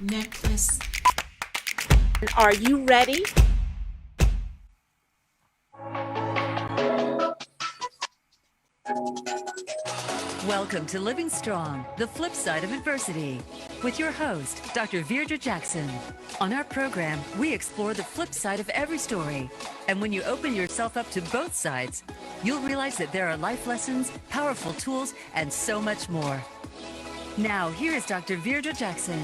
necklace. Are you ready? Welcome to Living Strong, the flip side of adversity, with your host, Dr. Veirdre Jackson. On our program, we explore the flip side of every story. And when you open yourself up to both sides, you'll realize that there are life lessons, powerful tools, and so much more. Now, here is Dr. Veirdre Jackson.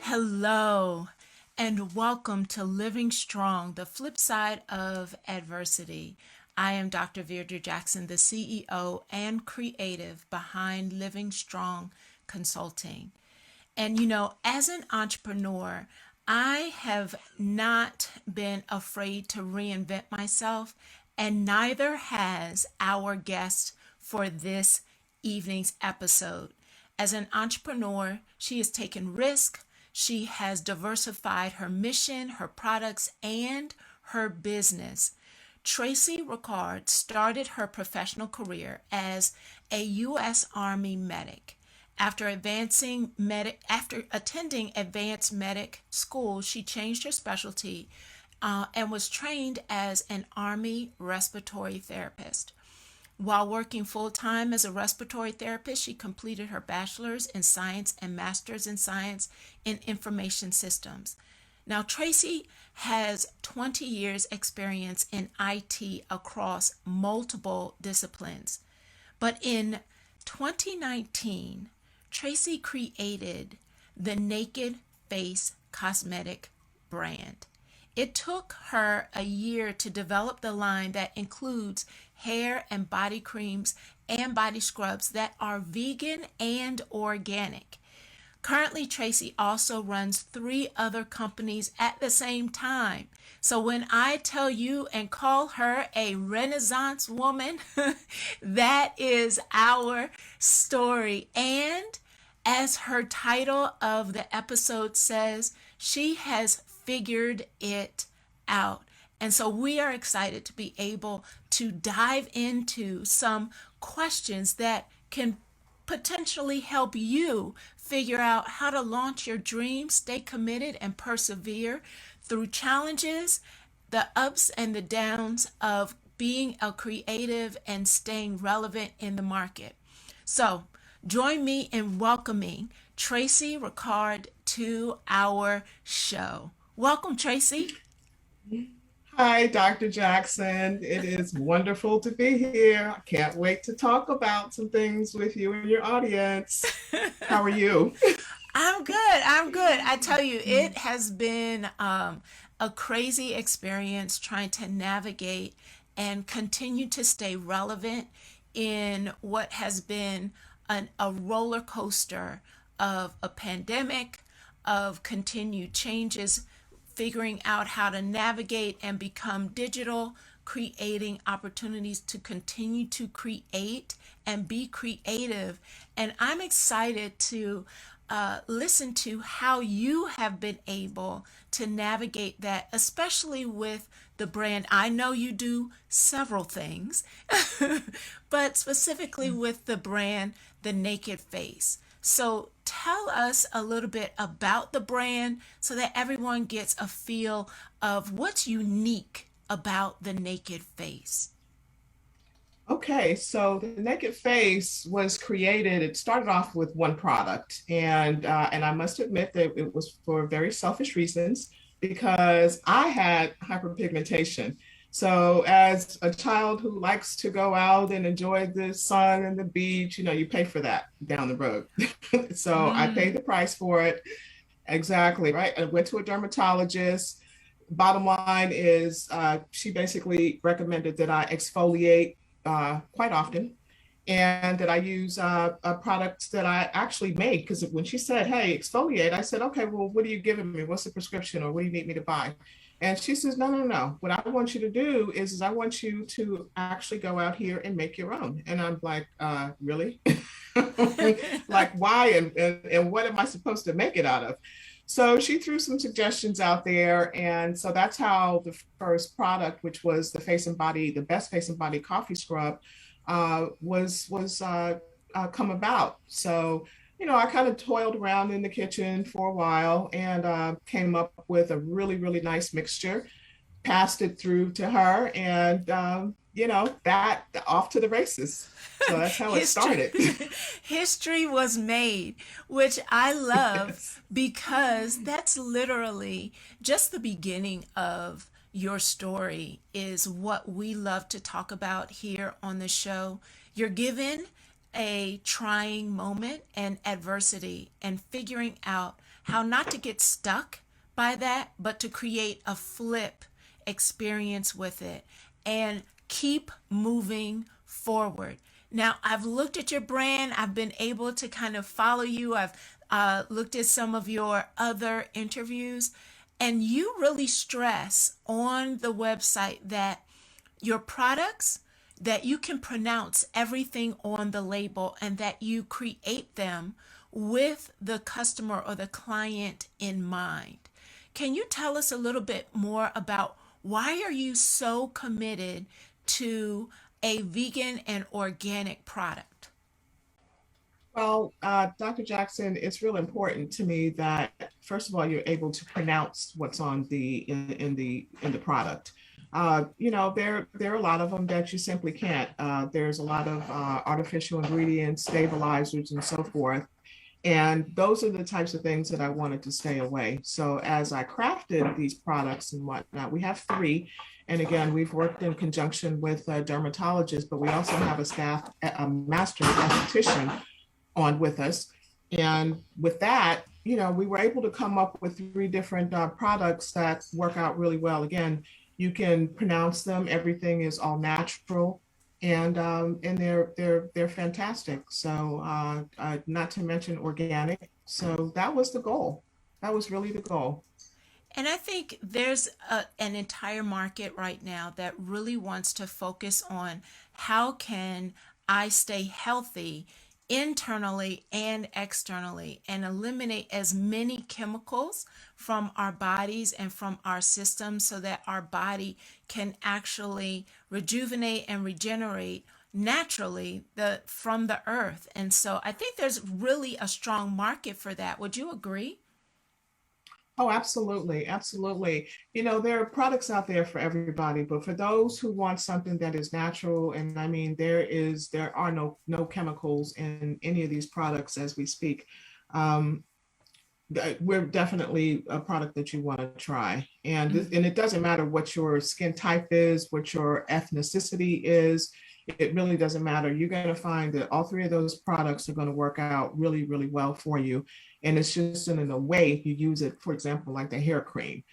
Hello, and welcome to Living Strong, the flip side of adversity. I am Dr. Veirdre Jackson, the CEO and creative behind Living Strong Consulting. And you know, as an entrepreneur, I have not been afraid to reinvent myself, and neither has our guest for this evening's episode. As an entrepreneur, she has taken risk. She has diversified her mission, her products, and her business. Tracy Rookard started her professional career as a U.S. Army medic. After attending advanced medic school, she changed her specialty and was trained as an Army respiratory therapist. While working full-time as a respiratory therapist, she completed her bachelor's in science and master's in science in information systems. Now, Tracy has 20 years experience in IT across multiple disciplines. But in 2019, Tracy created the Naked Face cosmetic brand. It took her a year to develop the line that includes hair and body creams and body scrubs that are vegan and organic. Currently, Tracy also runs 3 other companies at the same time. So when I tell you and call her a Renaissance woman, that is our story. And as her title of the episode says, she has figured it out. And so we are excited to be able to dive into some questions that can potentially help you figure out how to launch your dreams, stay committed, and persevere through challenges, the ups and the downs of being a creative and staying relevant in the market. So join me in welcoming Tracy Rookard to our show. Welcome, Tracy. Hi, Dr. Jackson. It is wonderful to be here. I can't wait to talk about some things with you and your audience. How are you? I'm good. I'm good. I tell you, it has been a crazy experience trying to navigate and continue to stay relevant in what has been a roller coaster of a pandemic, of continued changes, figuring out how to navigate and become digital, creating opportunities to continue to create and be creative. And I'm excited to listen to how you have been able to navigate that, especially with the brand. I know you do several things, but specifically with the brand, The Naked Face. So tell us a little bit about the brand so that everyone gets a feel of what's unique about the Naked Face. Okay, so the Naked Face was created. It started off with one product, and I must admit that it was for very selfish reasons because I had hyperpigmentation. So as a child who likes to go out and enjoy the sun and the beach, you know, you pay for that down the road. So I paid the price for it. Exactly, right? I went to a dermatologist. Bottom line is she basically recommended that I exfoliate quite often and that I use products that I actually made. Because when she said, hey, exfoliate, I said, okay, well, what are you giving me? What's the prescription or what do you need me to buy? And she says, no, no, no. What I want you to do is I want you to actually go out here and make your own. And I'm like, really? Like, why? And what am I supposed to make it out of? So she threw some suggestions out there. And so that's how the first product, which was the face and body, the best face and body coffee scrub, was come about. So I kind of toiled around in the kitchen for a while and came up with a really, really nice mixture, passed it through to her, and that off to the races. So that's how it history started. history was made, which I love Yes. because that's literally just the beginning of your story is what we love to talk about here on the show. You're given a trying moment and adversity and figuring out how not to get stuck by that, but to create a flip experience with it and keep moving forward. Now, I've looked at your brand, I've been able to kind of follow you, I've looked at some of your other interviews, and you really stress on the website that your products, that you can pronounce everything on the label and that you create them with the customer or the client in mind. Can you tell us a little bit more about why are you so committed to a vegan and organic product? Well, Dr. Jackson, it's real important to me that first of all you're able to pronounce what's on in the product. There are a lot of them that you simply can't. There's a lot of artificial ingredients, stabilizers, and so forth. And those are the types of things that I wanted to stay away. So as I crafted these products and whatnot, we have three. And again, we've worked in conjunction with dermatologists, but we also have a master esthetician on with us. And with that, we were able to come up with three different products that work out really well. Again, you can pronounce them. Everything is all natural, and they're fantastic. So not to mention organic. So that was the goal. That was really the goal. And I think there's an entire market right now that really wants to focus on how can I stay healthy internally and externally and eliminate as many chemicals from our bodies and from our systems so that our body can actually rejuvenate and regenerate naturally from the earth. And so I think there's really a strong market for that. Would you agree? Oh, absolutely. Absolutely. There are products out there for everybody, but for those who want something that is natural, and I mean, there are no chemicals in any of these products as we speak. Um, we're definitely a product that you want to try. And it doesn't matter what your skin type is, what your ethnicity is. It really doesn't matter. You're going to find that all three of those products are going to work out really, really well for you. And it's just in the way you use it, for example, like the hair cream.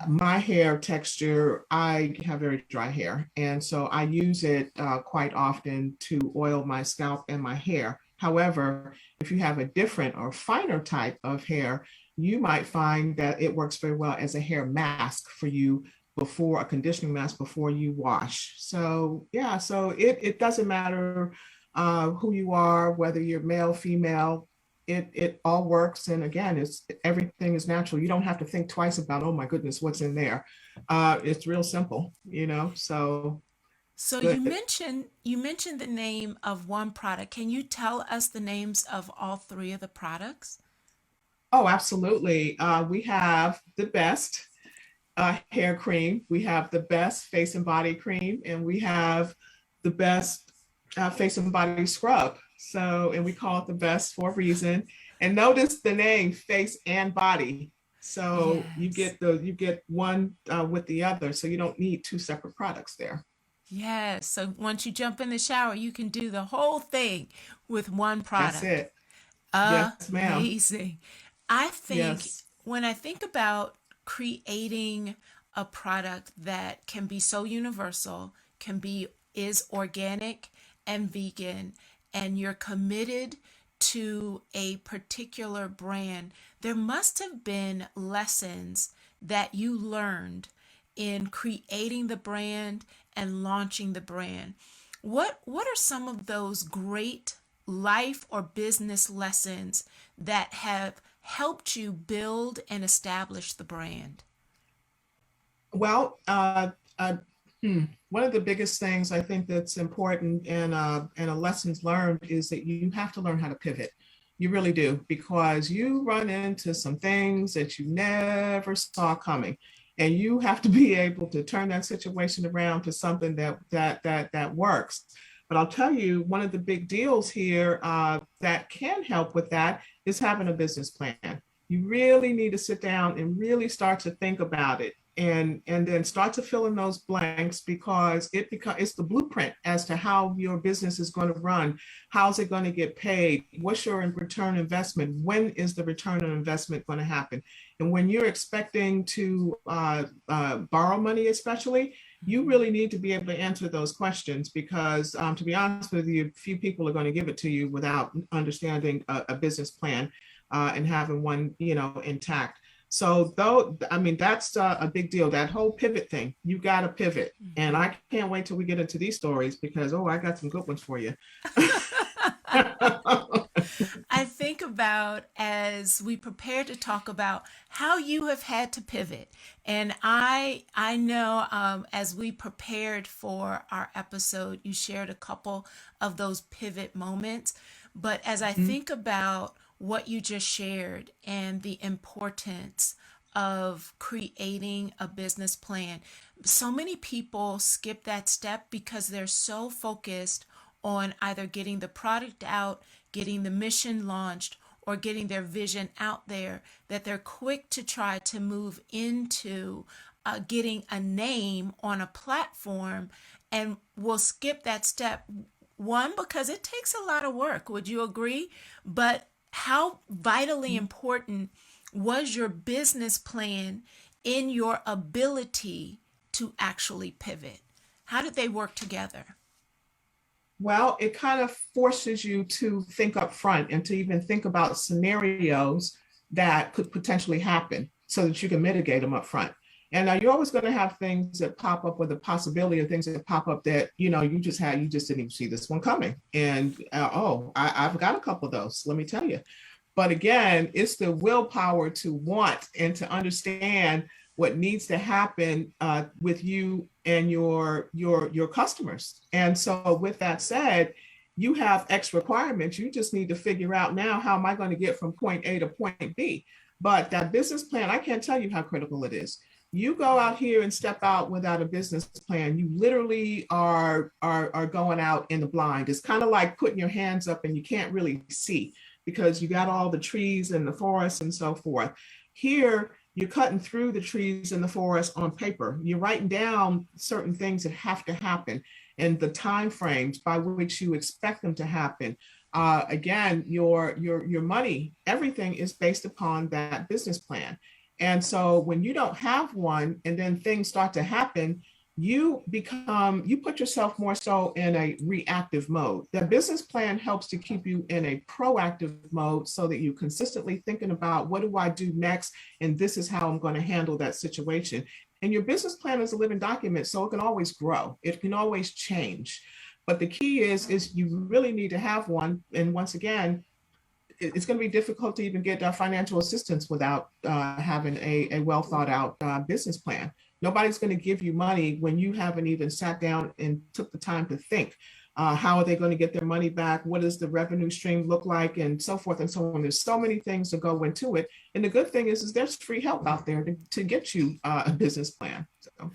My hair texture, I have very dry hair. And so I use it quite often to oil my scalp and my hair. However, if you have a different or finer type of hair, you might find that it works very well as a hair mask for you before a conditioning mask before you wash. So yeah, so it doesn't matter who you are, whether you're male, female, it all works. And again, it's everything is natural. You don't have to think twice about, oh my goodness, what's in there. It's real simple, so So good. you mentioned the name of one product. Can you tell us the names of all three of the products? Oh, absolutely. We have the best hair cream, we have the best face and body cream, and we have the best face and body scrub. So, and we call it the best for a reason. And notice the name face and body. So Yes. you get one with the other. So you don't need two separate products there. Yes. So once you jump in the shower, you can do the whole thing with one That's product. it. Yes, ma'am. Amazing. I think Yes. when I think about creating a product that can be so universal, is organic and vegan, and you're committed to a particular brand, there must have been lessons that you learned in creating the brand and launching the brand. What are some of those great life or business lessons that have helped you build and establish the brand? Well, one of the biggest things I think that's important and a lessons learned is that you have to learn how to pivot. You really do, because you run into some things that you never saw coming. And you have to be able to turn that situation around to something that works. But I'll tell you, one of the big deals here that can help with that is having a business plan. You really need to sit down and really start to think about it, and then start to fill in those blanks, because it's the blueprint as to how your business is going to run. How's it going to get paid? What's your return investment? When is the return on investment going to happen? And when you're expecting to borrow money, especially, you really need to be able to answer those questions, because to be honest with you, few people are going to give it to you without understanding a business plan and having one, intact. So though, I mean, that's a big deal. That whole pivot thing, you got to pivot. And I can't wait till we get into these stories, because, I got some good ones for you. I think about, as we prepare to talk about how you have had to pivot, and I know, as we prepared for our episode, you shared a couple of those pivot moments. But as I think about what you just shared and the importance of creating a business plan, so many people skip that step because they're so focused on either getting the product out, getting the mission launched, or getting their vision out there, that they're quick to try to move into getting a name on a platform, and will skip that step. One, because it takes a lot of work. Would you agree? But how vitally important was your business plan in your ability to actually pivot? How did they work together? Well, it kind of forces you to think up front and to even think about scenarios that could potentially happen, so that you can mitigate them up front. And now you're always going to have things that pop up, with the possibility of things that pop up that, you just didn't even see this one coming. And I've got a couple of those, let me tell you. But again, it's the willpower to want and to understand what needs to happen with you and your customers. And so, with that said, you have X requirements. You just need to figure out, now, how am I going to get from point A to point B? But that business plan, I can't tell you how critical it is. You go out here and step out without a business plan, you literally are going out in the blind. It's kind of like putting your hands up and you can't really see, because you got all the trees and the forest and so forth. Here, you're cutting through the trees and the forest on paper. You're writing down certain things that have to happen, and the time frames by which you expect them to happen. Again, your money, everything is based upon that business plan. And so when you don't have one, and then things start to happen, you put yourself more so in a reactive mode. The business plan helps to keep you in a proactive mode, so that you're consistently thinking about, what do I do next? And this is how I'm going to handle that situation. And your business plan is a living document, so it can always grow. It can always change. But the key is you really need to have one. And once again, it's going to be difficult to even get financial assistance without having a well thought out business plan. Nobody's going to give you money when you haven't even sat down and took the time to think. How are they going to get their money back? What does the revenue stream look like? And so forth and so on. There's so many things that go into it. And the good thing is there's free help out there to get you a business plan. So.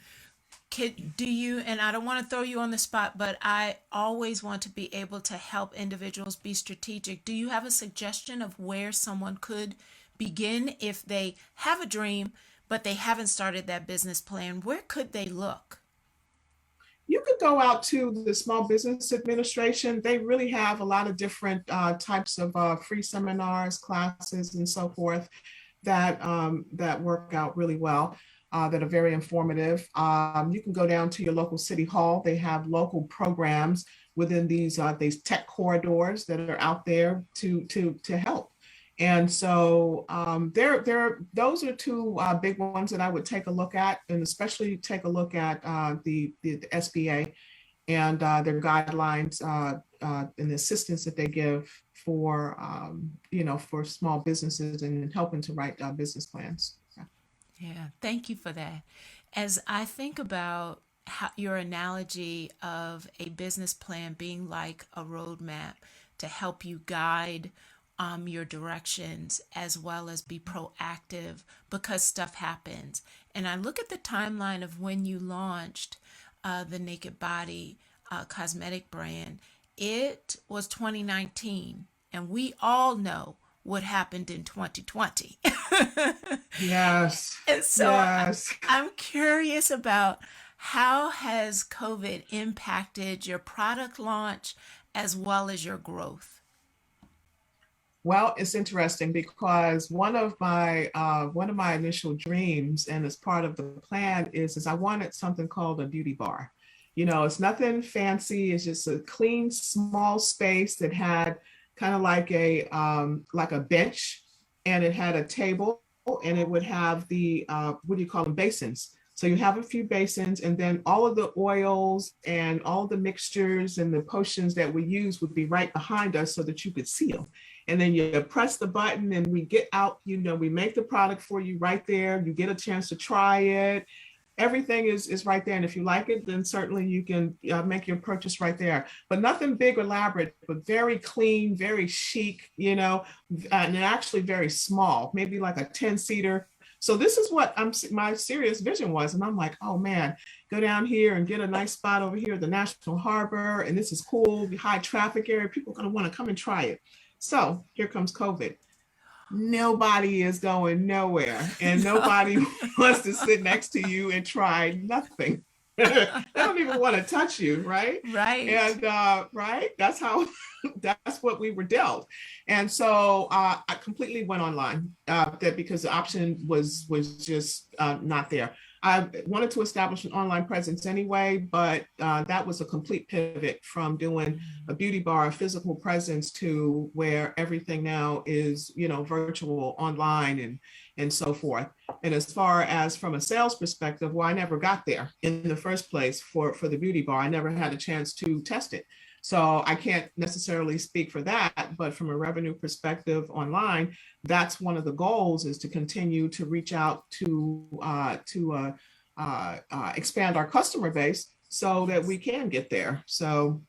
Do you, and I don't want to throw you on the spot, but I always want to be able to help individuals be strategic. Do you have a suggestion of where someone could begin if they have a dream, but they haven't started that business plan? Where could they look? You could go out to the Small Business Administration. They really have a lot of different types of free seminars, classes, and so forth that work out really well. That are very informative. You can go down to your local city hall. They have local programs within these tech corridors that are out there to help. And so those are two big ones that I would take a look at, and especially take a look at the SBA and their guidelines and the assistance that they give for for small businesses and helping to write business plans. Yeah, thank you for that. As I think about your analogy of a business plan being like a roadmap to help you guide your directions as well as be proactive because stuff happens. And I look at the timeline of when you launched the Naked Body cosmetic brand. It was 2019, and we all know what happened in 2020. Yes. And so Yes. I'm curious about how has COVID impacted your product launch as well as your growth? Well, it's interesting because one of my initial dreams, and as part of the plan, is I wanted something called a beauty bar. It's nothing fancy. It's just a clean, small space that had kind of like a bench, and it had a table, and it would have the what do you call them, basins. So you have a few basins, and then all of the oils and all the mixtures and the potions that we use would be right behind us so that you could see them. And then you press the button and we get out, we make the product for you right there. You get a chance to try it. Everything is right there. And if you like it, then certainly you can make your purchase right there. But nothing big or elaborate, but very clean, very chic, and actually very small, maybe like a 10-seater. So this is what my serious vision was. And I'm like, oh man, go down here and get a nice spot over here at the National Harbor. And this is cool, high traffic area. People are going to want to come and try it. So here comes COVID. Nobody is going nowhere, and nobody wants to sit next to you and try nothing. They don't even want to touch you, right? Right. And right, that's how that's what we were dealt. And so I completely went online because the option was just not there. I wanted to establish an online presence anyway, but that was a complete pivot from doing a beauty bar, a physical presence, to where everything now is, virtual, online, and so forth. And as far as from a sales perspective, well, I never got there in the first place for the beauty bar. I never had a chance to test it. So I can't necessarily speak for that, but from a revenue perspective online, that's one of the goals, is to continue to reach out to expand our customer base so that we can get there. So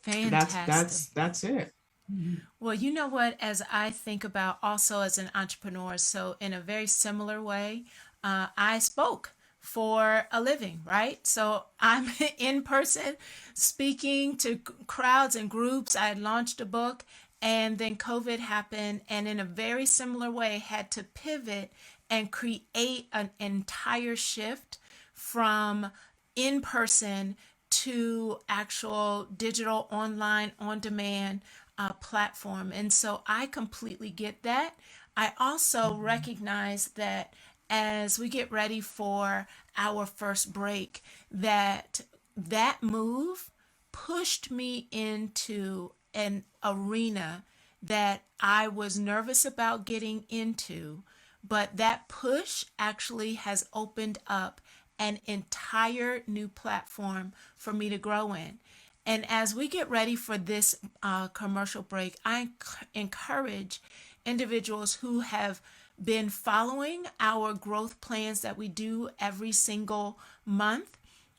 Fantastic. that's it. Well, you know what? As I think about also as an entrepreneur, so in a very similar way, I spoke for a living, right? So I'm in person speaking to crowds and groups. I had launched a book, and then COVID happened, and in a very similar way had to pivot and create an entire shift from in person to actual digital online on demand platform. And so I completely get that. I also recognize that as we get ready for our first break, that move pushed me into an arena that I was nervous about getting into, but that push actually has opened up an entire new platform for me to grow in. And as we get ready for this commercial break, I encourage individuals who have been following our growth plans that we do every single month.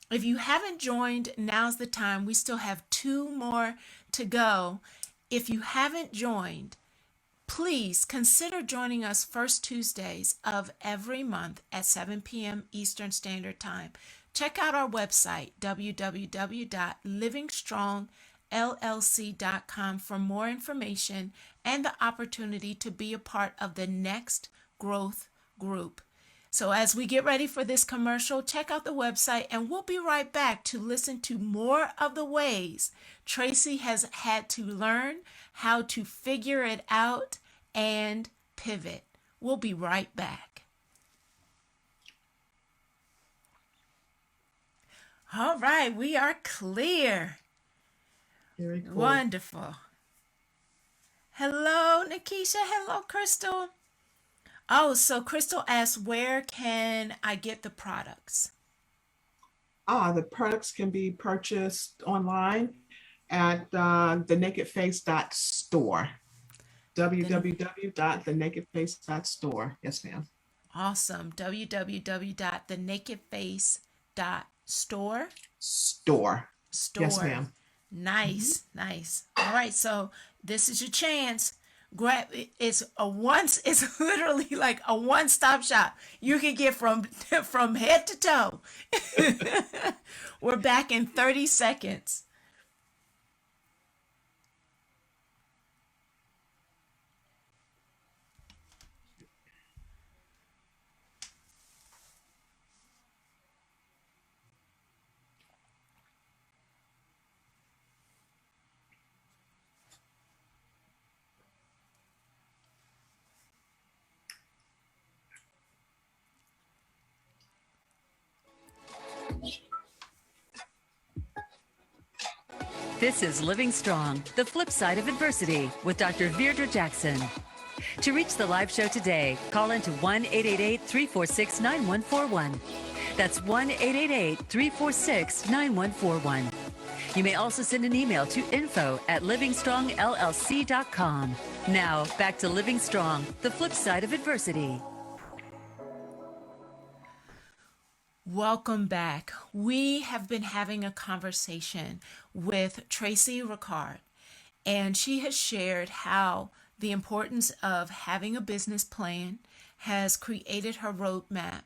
If you haven't joined, now's the time. We still have 2 more to go. If you haven't joined, please consider joining us first Tuesdays of every month at 7 p.m. Eastern Standard Time. Check out our website, www.livingstrongllc.com, for more information and the opportunity to be a part of the next growth group. So as we get ready for this commercial, check out the website, and we'll be right back to listen to more of the ways Tracy has had to learn how to figure it out and pivot. We'll be right back. All right, we are clear. Very cool. Wonderful. Hello, Nikisha. Hello, Crystal. Oh, so Crystal asked, where can I get the products? The products can be purchased online at thenakedface.store. www.thenakedface.store. Yes, ma'am. Awesome. www.thenakedface.store. Store. Store. Yes, ma'am. Nice, nice. All right, so this is your chance. grab it's literally like a one-stop shop. You can get from head to toe. We're back in 30 seconds. This is Living Strong, the flip side of adversity with Dr. Veirdre Jackson. To reach the live show today, call into 1-888-346-9141. That's 1-888-346-9141. You may also send an email to info@livingstrongllc.com. Now, back to Living Strong, the flip side of adversity. Welcome back. We have been having a conversation with Tracy Rookard, and she has shared how the importance of having a business plan has created her roadmap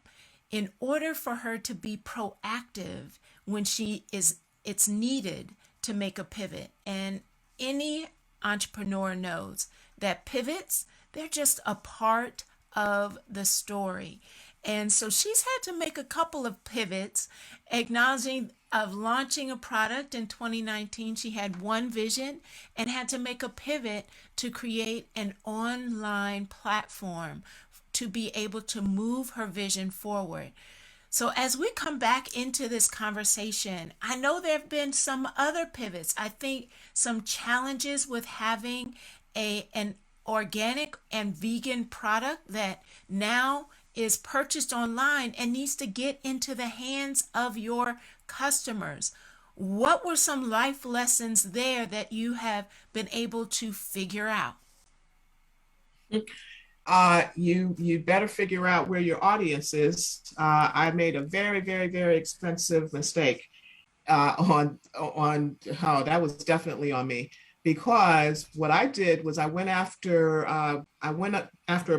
in order for her to be proactive when it's needed to make a pivot. And any entrepreneur knows that pivots, they're just a part of the story. And so she's had to make a couple of pivots, acknowledging of launching a product in 2019. She had one vision and had to make a pivot to create an online platform to be able to move her vision forward. So as we come back into this conversation, I know there have been some other pivots. I think some challenges with having an organic and vegan product that now is purchased online and needs to get into the hands of your customers. What were some life lessons there that you have been able to figure out? You better figure out where your audience is. I made a very, very, very expensive mistake on how that was definitely on me, because what I did was I went after a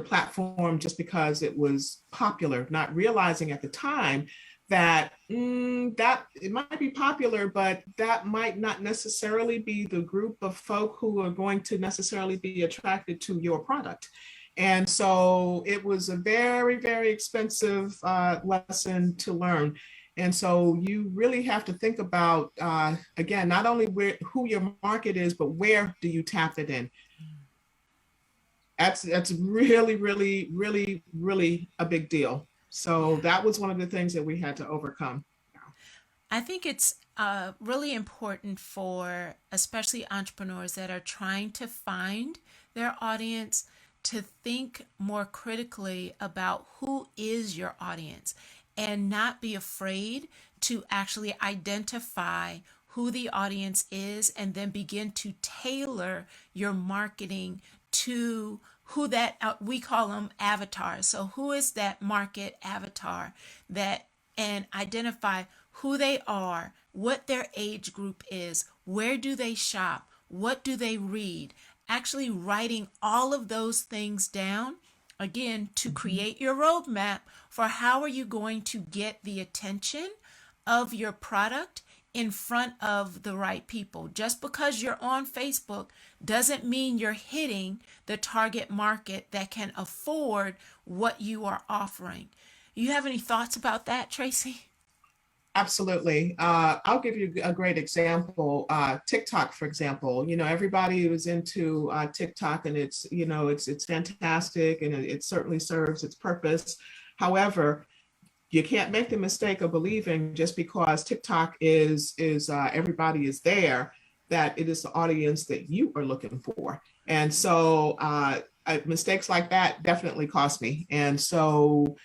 platform just because it was popular, not realizing at the time that that it might be popular, but that might not necessarily be the group of folk who are going to necessarily be attracted to your product. And so it was a very, very expensive lesson to learn. And so you really have to think about, again, not only who your market is, but where do you tap it in? That's really, really, really, really a big deal. So that was one of the things that we had to overcome. I think it's really important for especially entrepreneurs that are trying to find their audience to think more critically about who is your audience and not be afraid to actually identify who the audience is and then begin to tailor your marketing to who that we call them avatars. So who is that market avatar that, and identify who they are, what their age group is, where do they shop, what do they read, actually writing all of those things down, again, to create your roadmap for how are you going to get the attention of your product in front of the right people. Just because you're on Facebook doesn't mean you're hitting the target market that can afford what you are offering. You have any thoughts about that, Tracy? Absolutely. I'll give you a great example. TikTok, for example, everybody was into TikTok, and it's fantastic, and it certainly serves its purpose. However, you can't make the mistake of believing just because TikTok is everybody is there, that it is the audience that you are looking for. And so mistakes like that definitely cost me. And so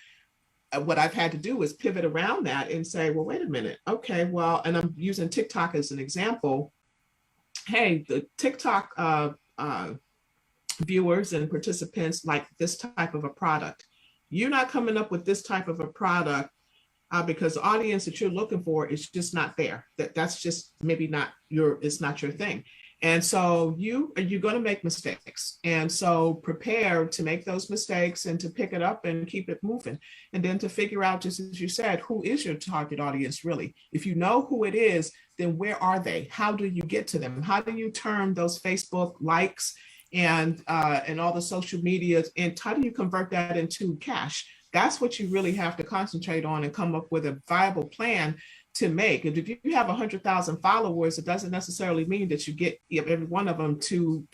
what I've had to do is pivot around that and say, well, wait a minute. Okay, well, and I'm using TikTok as an example. Hey, the TikTok viewers and participants like this type of a product. You're not coming up with this type of a product because the audience that you're looking for is just not there. That's just maybe not it's not your thing. And so you're going to make mistakes. And so prepare to make those mistakes and to pick it up and keep it moving. And then to figure out, just as you said, who is your target audience really? If you know who it is, then where are they? How do you get to them? How do you turn those Facebook likes and all the social media, and how do you convert that into cash? That's what you really have to concentrate on and come up with a viable plan to make. And if you have 100,000 followers, it doesn't necessarily mean that you get every one of them to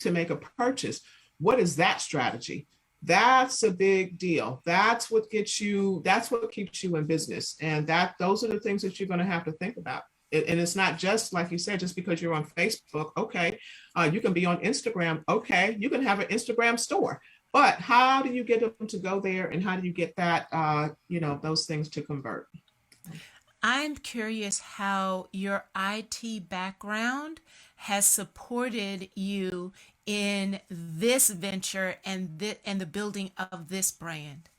make a purchase. What is that strategy? That's a big deal. That's what keeps you in business. And those are the things that you're going to have to think about. And it's not just, like you said, just because you're on Facebook. Okay, you can be on Instagram. Okay, you can have an Instagram store. But how do you get them to go there, and how do you get that, those things to convert? I'm curious how your IT background has supported you in this venture and the building of this brand.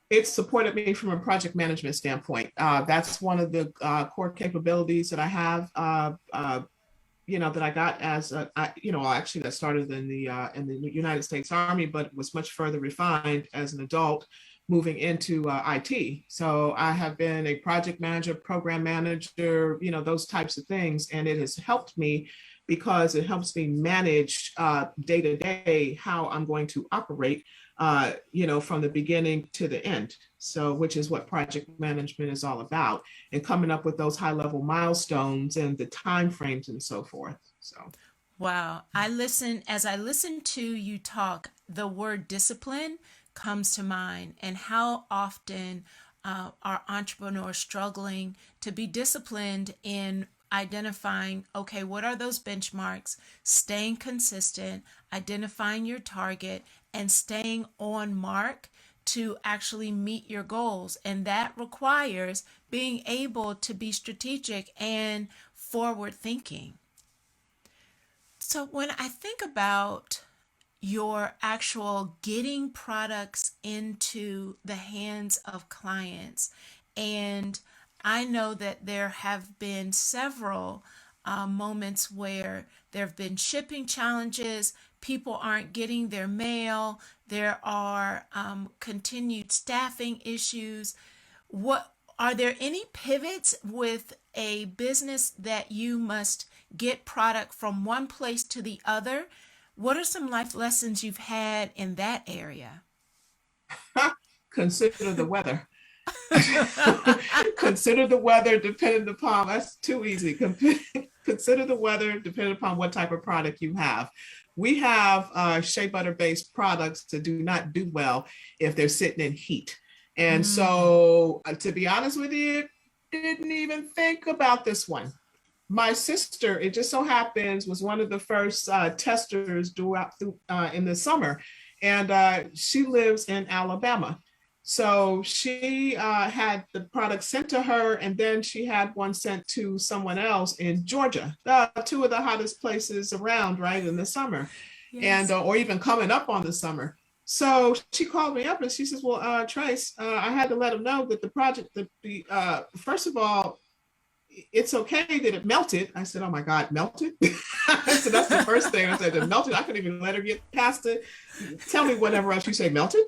It's supported me from a project management standpoint. That's one of the core capabilities that I have. That I got actually that started in the United States Army, but was much further refined as an adult moving into IT. So I have been a project manager, program manager, those types of things. And it has helped me because it helps me manage day to day how I'm going to operate, from the beginning to the end. So, which is what project management is all about, and coming up with those high level milestones and the time frames and so forth. So, wow. As I listen to you talk, the word discipline comes to mind, and how often are entrepreneurs struggling to be disciplined in identifying, okay, what are those benchmarks, staying consistent, identifying your target, and staying on mark to actually meet your goals. And that requires being able to be strategic and forward thinking. So when I think about your actual getting products into the hands of clients, and I know that there have been several moments where there have been shipping challenges, people aren't getting their mail, there are continued staffing issues. What are there any pivots with a business that you must get product from one place to the other? What are some life lessons you've had in that area? consider the weather. Consider the weather depending upon, that's too easy. Consider the weather depending upon what type of product you have. We have shea butter based products that do not do well if they're sitting in heat. And so, to be honest with you, didn't even think about this one. My sister, it just so happens, was one of the first testers in the summer, and she lives in Alabama. So she had the product sent to her, and then she had one sent to someone else in Georgia, two of the hottest places around, right, in the summer, Yes. and or even coming up on the summer. So she called me up and she says, "Well, Trace, I had to let them know that the project, first of all, it's okay that it melted." I said, "Oh my God, melted?" I said, "That's the first thing." I said, "It melted." I couldn't even let her get past it. Tell me whatever else you say, melted.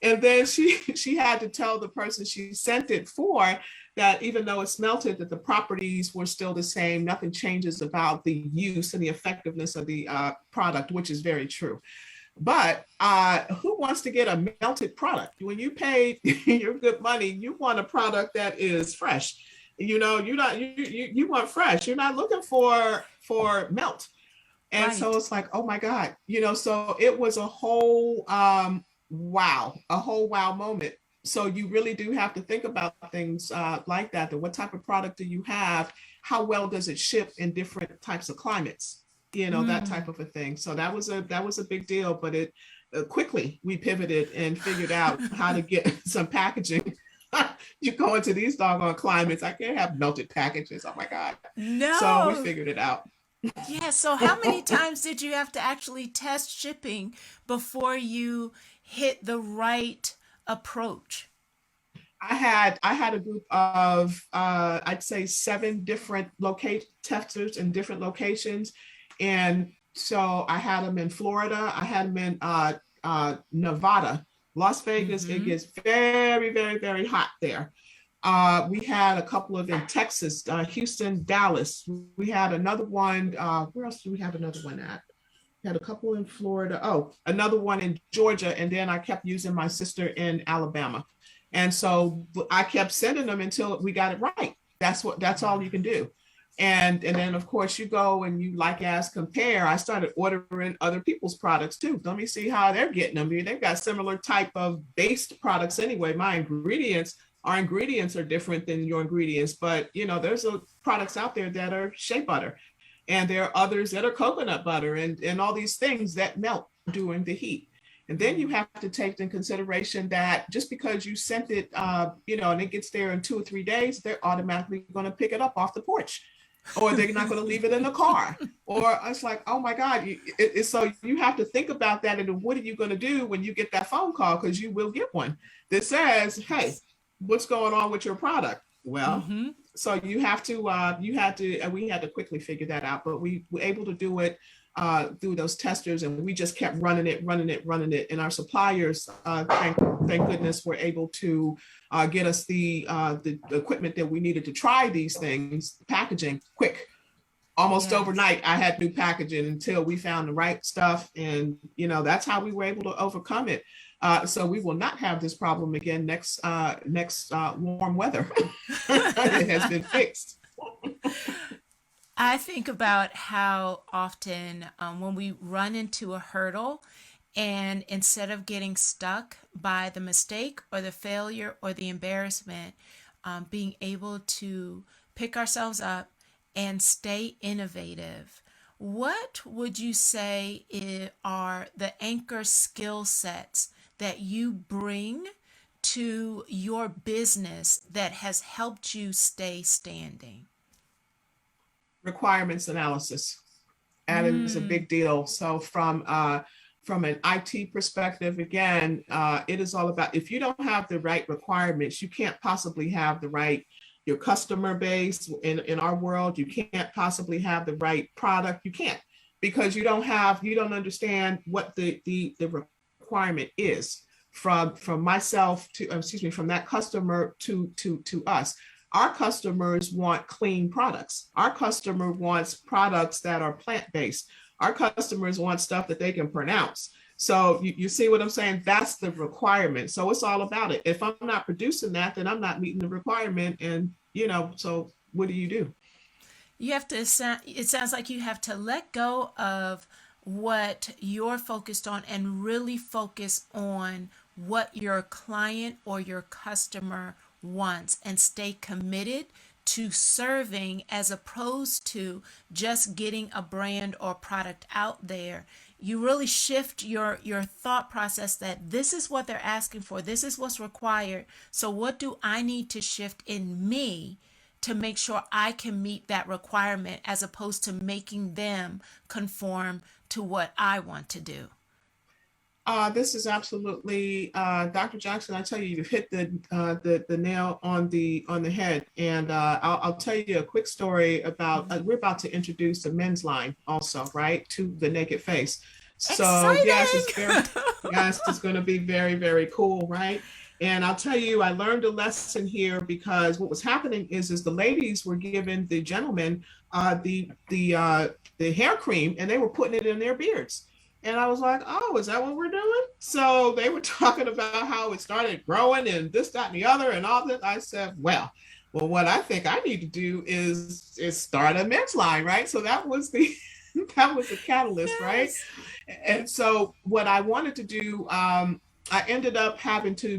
And then she had to tell the person she sent it for that even though it's melted, that the properties were still the same. Nothing changes about the use and the effectiveness of the product, which is very true. But who wants to get a melted product? When you pay your good money, you want a product that is fresh. You want fresh. You're not looking for melt. And Right. so it's like, oh my God, so it was a whole a whole wow moment. So you really do have to think about things like that. That what type of product do you have? How well does it ship in different types of climates? That type of a thing. So that was a big deal. But it quickly we pivoted and figured out how to get some packaging. You go into these doggone climates, I can't have melted packages. Oh my God. So we No. figured it out. Yeah, so how many times did you have to actually test shipping before you hit the right approach? I had a group of I'd say 7 different locate testers in different locations, and so I had them in Florida. I had them in Nevada, Las Vegas. It Mm-hmm. gets very, very, very hot there. We had a couple of in Texas, Houston, Dallas. We had another one. Where else do we have another one at? Had a couple in Florida. Oh, another one in Georgia. And then I kept using my sister in Alabama. And so I kept sending them until we got it right. That's all you can do. And then of course you go and you like as compare. I started ordering other people's products too. Let me see how they're getting them. I mean, they've got similar type of based products anyway. Our ingredients are different than your ingredients, but there's products out there that are shea butter, and there are others that are coconut butter, and all these things that melt during the heat. And then you have to take in consideration that just because you sent it, and it gets there in 2 or 3 days, they're automatically going to pick it up off the porch, or they're not going to leave it in the car. Or it's like, oh my God. So you have to think about that. And what are you going to do when you get that phone call? Because you will get one that says, hey, what's going on with your product? Well, Mm-hmm. so we had to quickly figure that out, but we were able to do it through those testers, and we just kept running it. And our suppliers, thank goodness, were able to get us the equipment that we needed to try these things, packaging quick. Almost Yes. overnight, I had new packaging until we found the right stuff. And, that's how we were able to overcome it. So we will not have this problem again next warm weather. It has been fixed. I think about how often when we run into a hurdle, and instead of getting stuck by the mistake or the failure or the embarrassment, being able to pick ourselves up and stay innovative. What would you say are the anchor skill sets that you bring to your business that has helped you stay standing? Requirements analysis. That is a Mm, big deal. So from an IT perspective, again, it is all about, if you don't have the right requirements, you can't possibly have your customer base in our world. You can't possibly have the right product. You can't, because you don't understand what the requirement is from myself to, excuse me, from that customer to us. Our customers want clean products. Our customer wants products that are plant-based. Our customers want stuff that they can pronounce. So you see what I'm saying? That's the requirement. So it's all about it. If I'm not producing that, then I'm not meeting the requirement. And, so what do you do? you have to, it sounds like you have to let go of what you're focused on and really focus on what your client or your customer wants and stay committed to serving as opposed to just getting a brand or product out there. You really shift your thought process that this is what they're asking for, this is what's required, so what do I need to shift in me to make sure I can meet that requirement, as opposed to making them conform to what I want to do. This is absolutely, Dr. Jackson. I tell you, you've hit the nail on the head. And I'll tell you a quick story about. We're about to introduce a men's line, also, right, to the naked face. So Exciting! yes, it's going to be very, very cool, right? And I'll tell you, I learned a lesson here, because what was happening is the ladies were giving the gentlemen the hair cream, and they were putting it in their beards. And I was like, oh, is that what we're doing? So they were talking about how it started growing and this, that, and the other and all that. I said, well, what I think I need to do is start a men's line, right? So that was the that was the catalyst, right? Yes. And so what I wanted to do, I ended up having to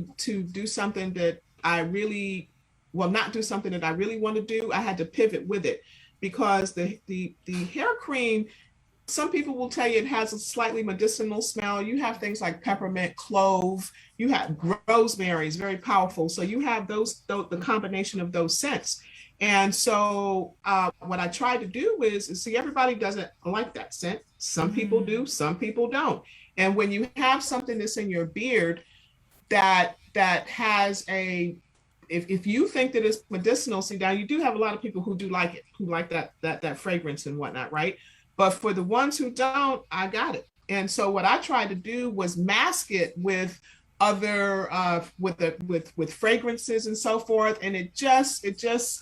do something that I really, well, not do something that I really want to do. I had to pivot with it, because the hair cream, some people will tell you it has a slightly medicinal smell. You have things like peppermint, clove, you have rosemary is very powerful. So you have the combination of those scents. And so what I try to do is see, everybody doesn't like that scent. Some people Mm-hmm. do, some people don't. And when you have something that's in your beard that has if you think that it's medicinal, see now you do have a lot of people who do like it, who like that fragrance and whatnot, right? But for the ones who don't, I got it. And so what I tried to do was mask it with other with fragrances and so forth. And it just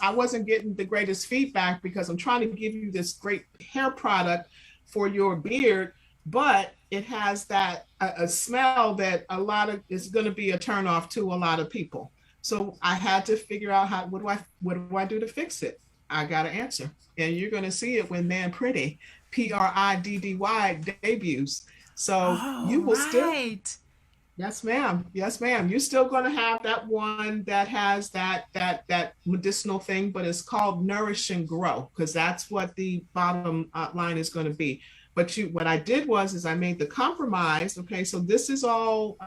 I wasn't getting the greatest feedback because I'm trying to give you this great hair product for your beard, but it has that a smell that a lot of is going to be a turn off to a lot of people. So I had to figure out what do I do to fix it? I got an answer, and you're going to see it when Man Pretty PRIDDY debuts. So you will still, yes, ma'am, yes, ma'am. You're still going to have that one that has that medicinal thing, but it's called Nourish and Grow because that's what the bottom line is going to be. But what I did was I made the compromise. Okay, so this is all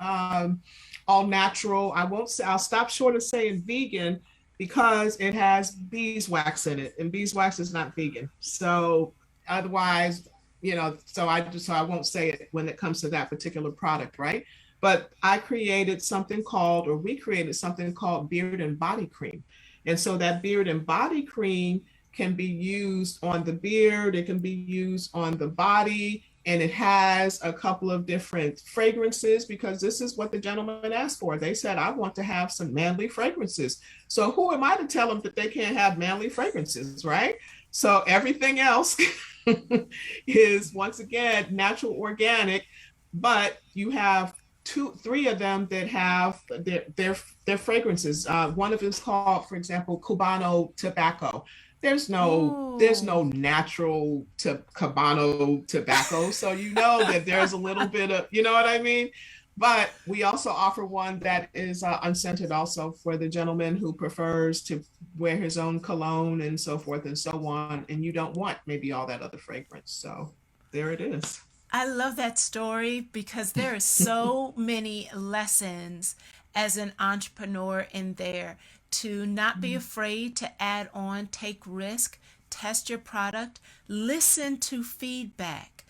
natural. I'll stop short of saying vegan because it has beeswax in it, and beeswax is not vegan. So otherwise, so I won't say it when it comes to that particular product, right? But we created something called beard and body cream. And so that beard and body cream can be used on the beard, it can be used on the body, and it has a couple of different fragrances because this is what the gentleman asked for. They said, I want to have some manly fragrances. So who am I to tell them that they can't have manly fragrances, right? So everything else is, once again, natural, organic, but you have three of them that have their fragrances. One of them is called, for example, Cubano tobacco. There's no natural Cubano tobacco. So you know that there's a little bit of, you know what I mean? But we also offer one that is unscented also for the gentleman who prefers to wear his own cologne and so forth and so on. And you don't want maybe all that other fragrance. So there it is. I love that story because there are so many lessons as an entrepreneur in there to not be afraid to add on, take risk, test your product, listen to feedback,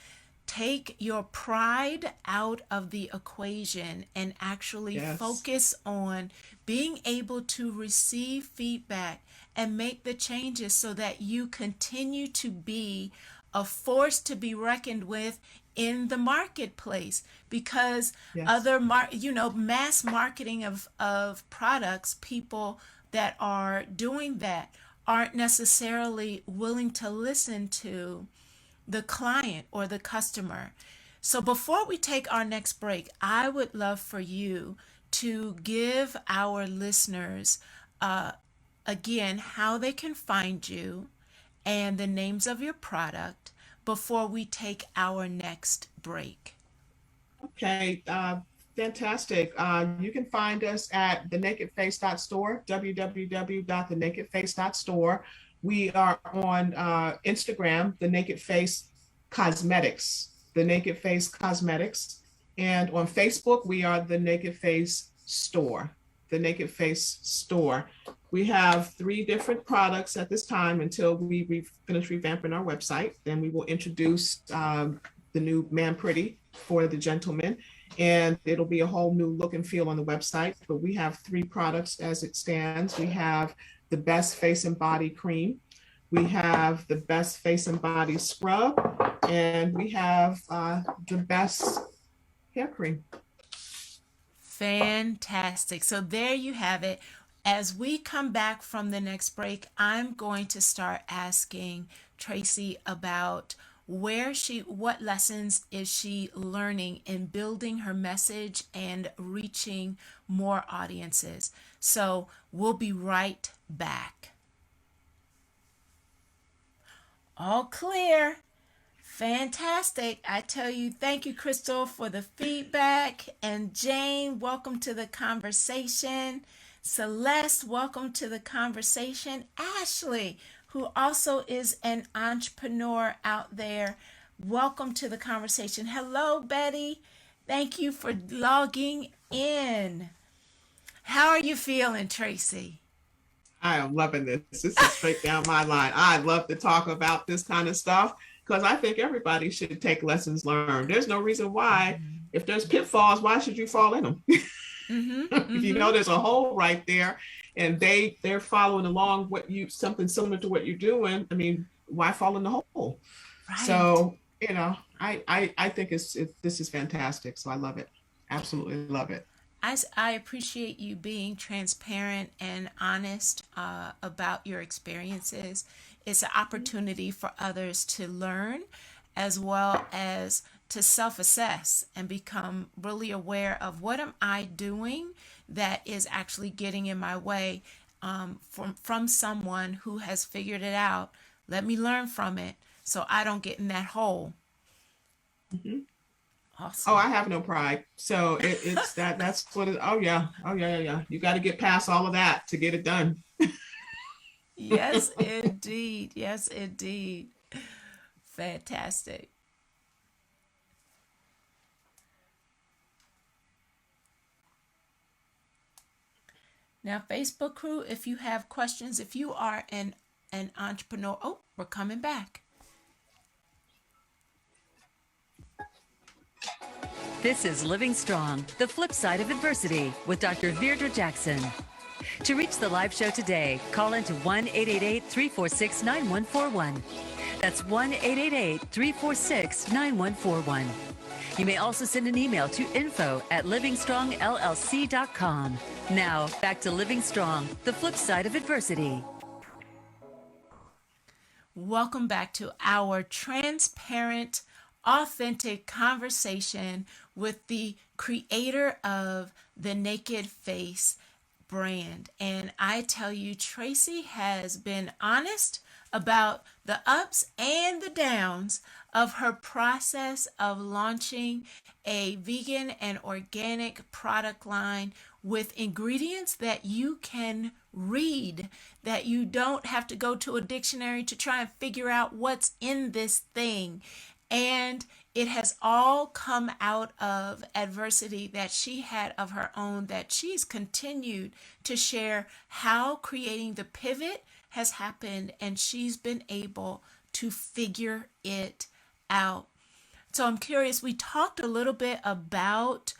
take your pride out of the equation and actually focus on being able to receive feedback and make the changes so that you continue to be a force to be reckoned with in the marketplace, because other mass marketing of products, people that are doing that aren't necessarily willing to listen to the client or the customer. So before we take our next break, I would love for you to give our listeners again how they can find you and the names of your product before we take our next break. Okay, fantastic. You can find us at thenakedface.store, www.thenakedface.store. We are on Instagram, The Naked Face Cosmetics, The Naked Face Cosmetics. And on Facebook, we are The Naked Face Store, The Naked Face Store. We have 3 different products at this time until we finish revamping our website. Then we will introduce the new Man Pretty for the gentleman, and it'll be a whole new look and feel on the website. But we have 3 products as it stands. We have the Best Face and Body Cream. We have the Best Face and Body Scrub, and we have the Best Hair Cream. Fantastic. So there you have it. As we come back from the next break, I'm going to start asking Tracy about what lessons is she learning in building her message and reaching more audiences. So we'll be right back. All clear. Fantastic. I tell you, thank you, Crystal, for the feedback. And Jane, welcome to the conversation. Celeste, welcome to the conversation. Ashley, who also is an entrepreneur out there, welcome to the conversation. Hello, Betty. Thank you for logging in. How are you feeling, Tracy? I am loving this. This is straight down my line. I love to talk about this kind of stuff because I think everybody should take lessons learned. There's no reason why, if there's pitfalls, why should you fall in them? Mm-hmm. If you Mm-hmm. know there's a hole right there, and they're following along what you something similar to what you're doing, I mean, why fall in the hole? Right. So I think this is fantastic. So I love it, absolutely love it. I appreciate you being transparent and honest about your experiences. It's an opportunity for others to learn as well as to self assess and become really aware of what am I doing that is actually getting in my way from someone who has figured it out. Let me learn from it so I don't get in that hole. Mhm. Oh, Awesome. I have no pride. So it's that's what it, oh yeah. Oh yeah, yeah, yeah. You got to get past all of that to get it done. Yes, indeed. Yes, indeed. Fantastic. Now, Facebook crew, if you have questions, if you are an entrepreneur, oh, we're coming back. This is Living Strong, the flip side of adversity with Dr. Veirdre Jackson. To reach the live show today, call into 1-888-346-9141. That's 1-888-346-9141. You may also send an email to info@livingstrongllc.com. Now, back to Living Strong, the flip side of adversity. Welcome back to our transparent, authentic conversation with the creator of the Naked Face brand. And I tell you, Tracy has been honest about the ups and the downs of her process of launching a vegan and organic product line with ingredients that you can read, that you don't have to go to a dictionary to try and figure out what's in this thing. And it has all come out of adversity that she had of her own, that she's continued to share how creating the pivot has happened, and she's been able to figure it out. So I'm curious, we talked a little bit about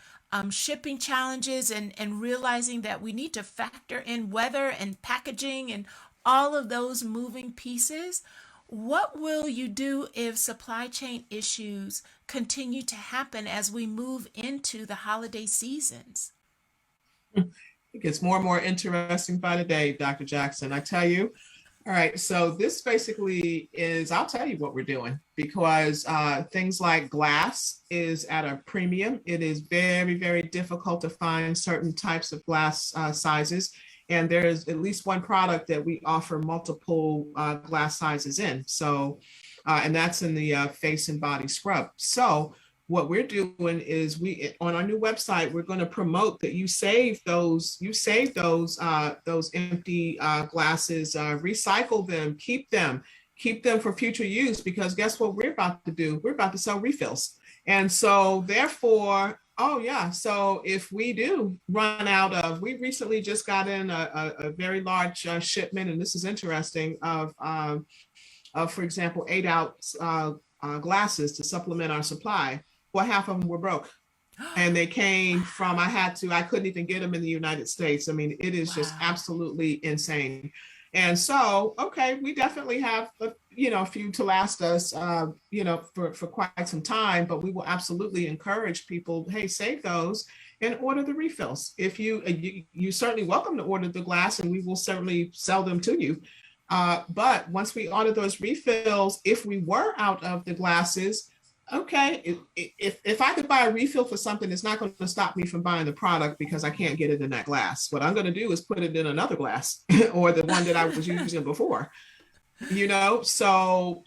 shipping challenges and realizing that we need to factor in weather and packaging and all of those moving pieces. What will you do if supply chain issues continue to happen as we move into the holiday seasons? It gets more and more interesting by the day, Dr. Jackson. I tell you. All right, so this basically is, I'll tell you what we're doing because things like glass is at a premium. It is very, very difficult to find certain types of glass sizes. And there's at least one product that we offer multiple glass sizes in. So, and that's in the face and body scrub. So, what we're doing is we on our new website we're going to promote that you save those empty glasses, recycle them, keep them for future use, because guess what we're about to do, we're about to sell refills. And so therefore, oh yeah, so if we do run out of, we recently just got in a very large shipment, and this is interesting, of for example 8 ounce glasses to supplement our supply. Well, half of them were broke, and they came from, I couldn't even get them in the United States. I mean, it is just Wow. absolutely insane. And so, okay, we definitely have a few to last us, for quite some time. But we will absolutely encourage people, hey, save those and order the refills. If you certainly welcome to order the glass, and we will certainly sell them to you. But once we order those refills, if we were out of the glasses, okay, if I could buy a refill for something, it's not going to stop me from buying the product because I can't get it in that glass. What I'm going to do is put it in another glass or the one that I was using before. So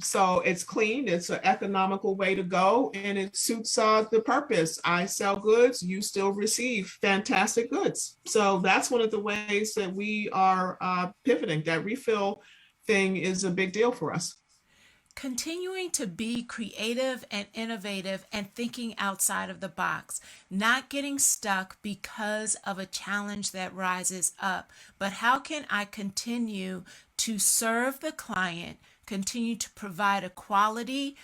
it's clean, it's an economical way to go, and it suits the purpose. I sell goods, you still receive fantastic goods. So that's one of the ways that we are pivoting. That refill thing is a big deal for us. Continuing to be creative and innovative and thinking outside of the box, not getting stuck because of a challenge that rises up, but how can I continue to serve the client, continue to provide a quality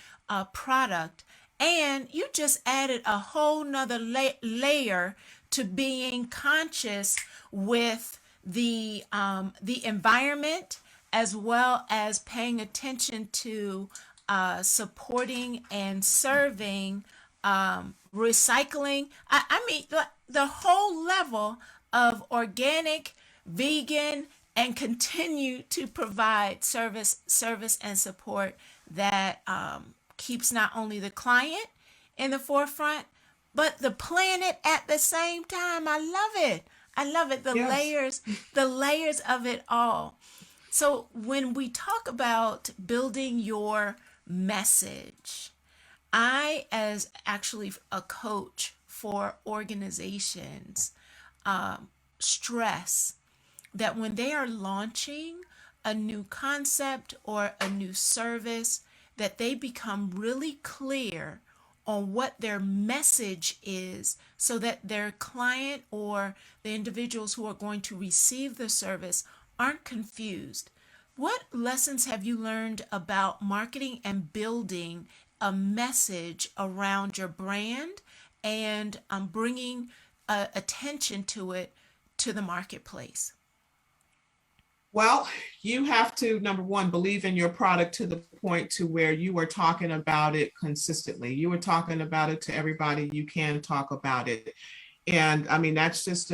product, and you just added a whole nother layer to being conscious with the environment, as well as paying attention to supporting and serving, recycling. I mean, the whole level of organic, vegan, and continue to provide service and support that keeps not only the client in the forefront, but the planet at the same time. I love it. I love it. Yes. The layers of it all. So when we talk about building your message, I, as actually a coach for organizations, stress that when they are launching a new concept or a new service, that they become really clear on what their message is so that their client or the individuals who are going to receive the service aren't confused. What lessons have you learned about marketing and building a message around your brand and bringing attention to it to the marketplace? Well, you have to, number one, believe in your product to the point to where you are talking about it consistently. You are talking about it to everybody you can talk about it. And I mean, that's just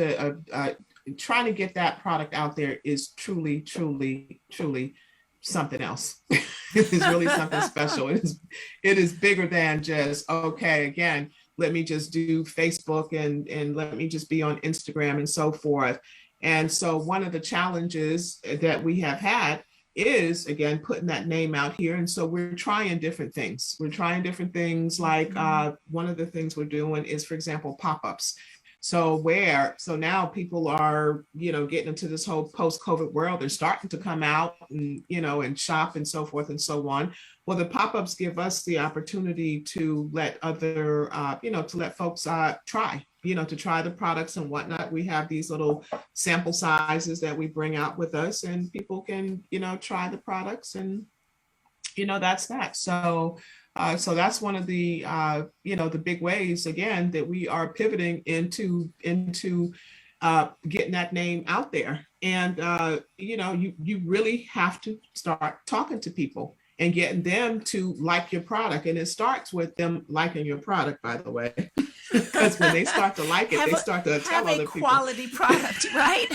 trying to get that product out there is truly, truly, truly something else. It is really something special. It is bigger than just, okay, again, let me just do Facebook and let me just be on Instagram and so forth. And so one of the challenges that we have had is, again, putting that name out here. And so we're trying different things. We're trying different things like one of the things we're doing is, for example, pop-ups. So now people are, getting into this whole post-COVID world. They're starting to come out and, and shop and so forth and so on. Well, the pop-ups give us the opportunity to let other, to let folks try, to try the products and whatnot. We have these little sample sizes that we bring out with us, and people can, try the products, and, that's that. So that's one of the, the big ways, again, that we are pivoting into getting that name out there. And, you really have to start talking to people and getting them to like your product. And it starts with them liking your product, by the way. Because when they start to like it, they start to tell other people. Have a quality product, right?